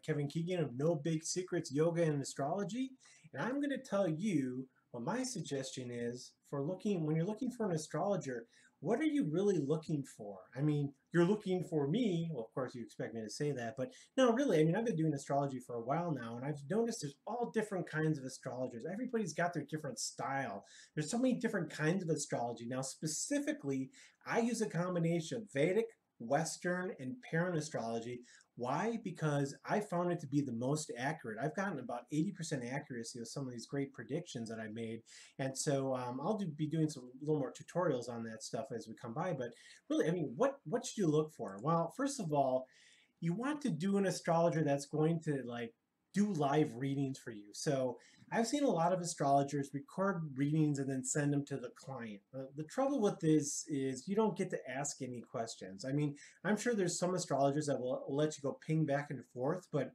Kevin Keegan of No Big Secrets, Yoga and Astrology, and I'm going to tell you what my suggestion is for when you're looking for an astrologer. What are you really looking for? I mean, you're looking for me. Well, of course, you expect me to say that, but no, really. I mean, I've been doing astrology for a while now, and I've noticed there's all different kinds of astrologers. Everybody's got their different style. There's so many different kinds of astrology. Now, specifically, I use a combination of Vedic, Western, and parent astrology. Why? Because I found it to be the most accurate. I've gotten about 80% accuracy with some of these great predictions that I made. And so be doing some a little more tutorials on that stuff as we come by. But really, I mean, what should you look for? Well, first of all, you want to do an astrologer that's going to like do live readings for you. So I've seen a lot of astrologers record readings and then send them to the client. The trouble with this is you don't get to ask any questions. I mean, I'm sure there's some astrologers that will let you go ping back and forth, but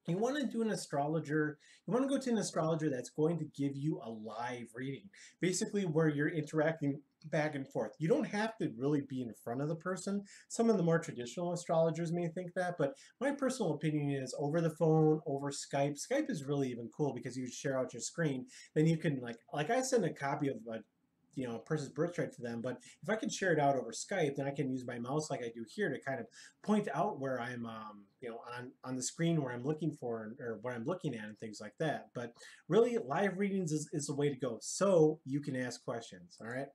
you want to do an astrologer, you want to go to an astrologer that's going to give you a live reading, basically where you're interacting back and forth. You don't have to really be in front of the person. Some of the more traditional astrologers may think that, but my personal opinion is over the phone, over Skype. Skype is really even cool because you share out your screen. Then you can like I send a copy of a person's birth chart to them, but if I can share it out over Skype, then I can use my mouse like I do here to kind of point out where I'm on the screen where I'm looking for or what I'm looking at and things like that. But really, live readings is the way to go, so you can ask questions. All right.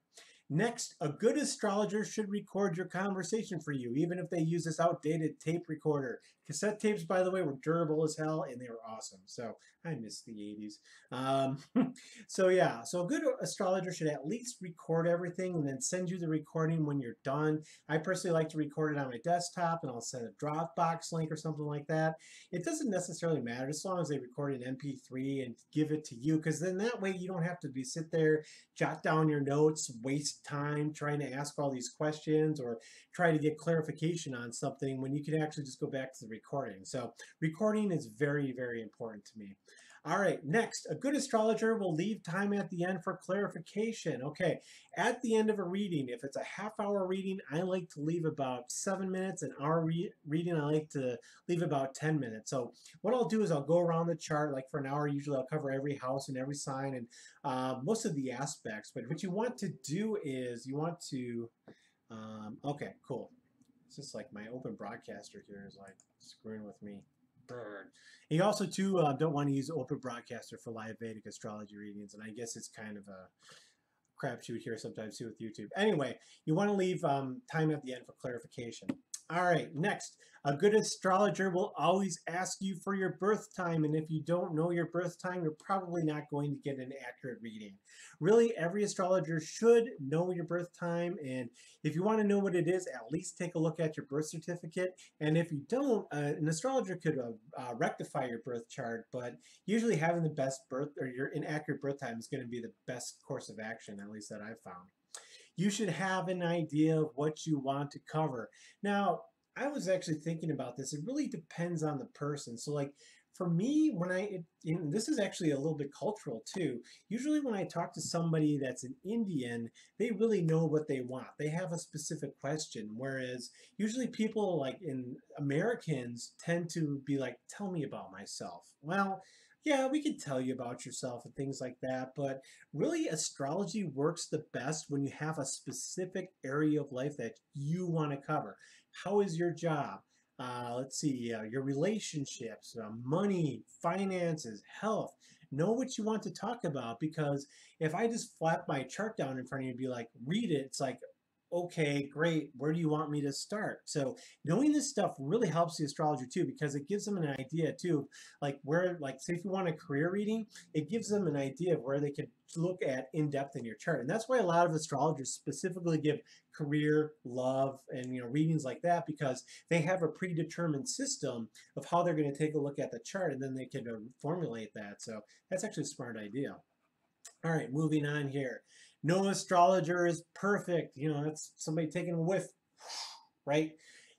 Next, a good astrologer should record your conversation for you, even if they use this outdated tape recorder. Cassette tapes, by the way, were durable as hell, and they were awesome. So I miss the 80s. So yeah, so a good astrologer should at least record everything and then send you the recording when you're done. I personally like to record it on my desktop, and I'll send a Dropbox link or something like that. It doesn't necessarily matter as long as they record an MP3 and give it to you, because then that way you don't have to sit there, jot down your notes, waste time trying to ask all these questions or try to get clarification on something when you can actually just go back to the recording. So recording is very, very important to me. All right, next, a good astrologer will leave time at the end for clarification. Okay, at the end of a reading, if it's a half-hour reading, I like to leave about 7 minutes. An hour reading, I like to leave about 10 minutes. So what I'll do is I'll go around the chart, like for an hour, usually I'll cover every house and every sign and most of the aspects. But what you want to do is you want to, okay, cool. It's just like my open broadcaster here is like screwing with me. Burn. And you also too don't want to use open broadcaster for live Vedic astrology readings, and I guess it's kind of a crapshoot here sometimes too with YouTube. Anyway, you want to leave time at the end for clarification. All right, next, a good astrologer will always ask you for your birth time, and if you don't know your birth time, you're probably not going to get an accurate reading. Really, every astrologer should know your birth time, and if you want to know what it is, at least take a look at your birth certificate. And if you don't, an astrologer could rectify your birth chart, but usually having the best birth or your inaccurate birth time is going to be the best course of action, at least that I've found. You should have an idea of what you want to cover. Now, I was actually thinking about this. It really depends on the person. So like for me, this is actually a little bit cultural too. Usually when I talk to somebody that's an Indian, they really know what they want. They have a specific question. Whereas usually people like in Americans tend to be like, tell me about myself. Well, yeah, we can tell you about yourself and things like that, but really astrology works the best when you have a specific area of life that you want to cover. How is your job? Let's see, your relationships, money, finances, health. Know what you want to talk about, because if I just flap my chart down in front of you and be like, read it, it's like, okay, great. Where do you want me to start? So knowing this stuff really helps the astrologer too, because it gives them an idea too, like where, like say if you want a career reading, it gives them an idea of where they can look at in depth in your chart. And that's why a lot of astrologers specifically give career, love, and readings like that, because they have a predetermined system of how they're going to take a look at the chart, and then they can formulate that. So that's actually a smart idea. All right, moving on here. No astrologer is perfect. That's somebody taking a whiff, right?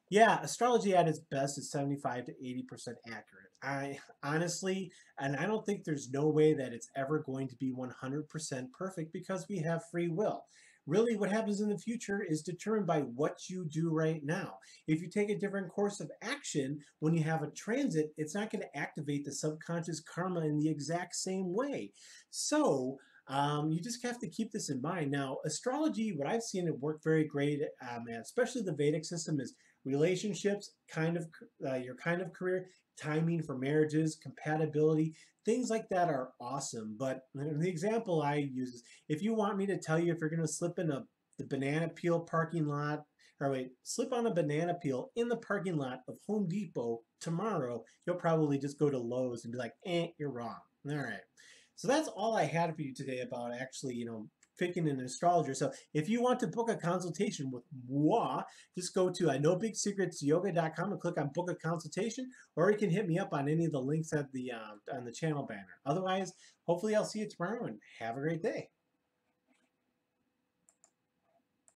Yeah, astrology at its best is 75 to 80% accurate. I honestly, and I don't think there's no way that it's ever going to be 100% perfect, because we have free will. really what happens in the future is determined by what you do right now. If you take a different course of action when you have a transit, it's not going to activate the subconscious karma in the exact same way. So you just have to keep this in mind. Now, astrology, what I've seen it work very great, especially the Vedic system, is relationships, your kind of career, timing for marriages, compatibility, things like that are awesome. But the example I use is if you want me to tell you if you're going to slip in the banana peel parking lot, or wait, slip on a banana peel in the parking lot of Home Depot tomorrow, you'll probably just go to Lowe's and be like, you're wrong. All right. So that's all I had for you today about actually, picking an astrologer. So if you want to book a consultation with moi, just go to iknowbigsecretsyoga.com and click on book a consultation, or you can hit me up on any of the links at the on the channel banner. Otherwise, hopefully I'll see you tomorrow and have a great day.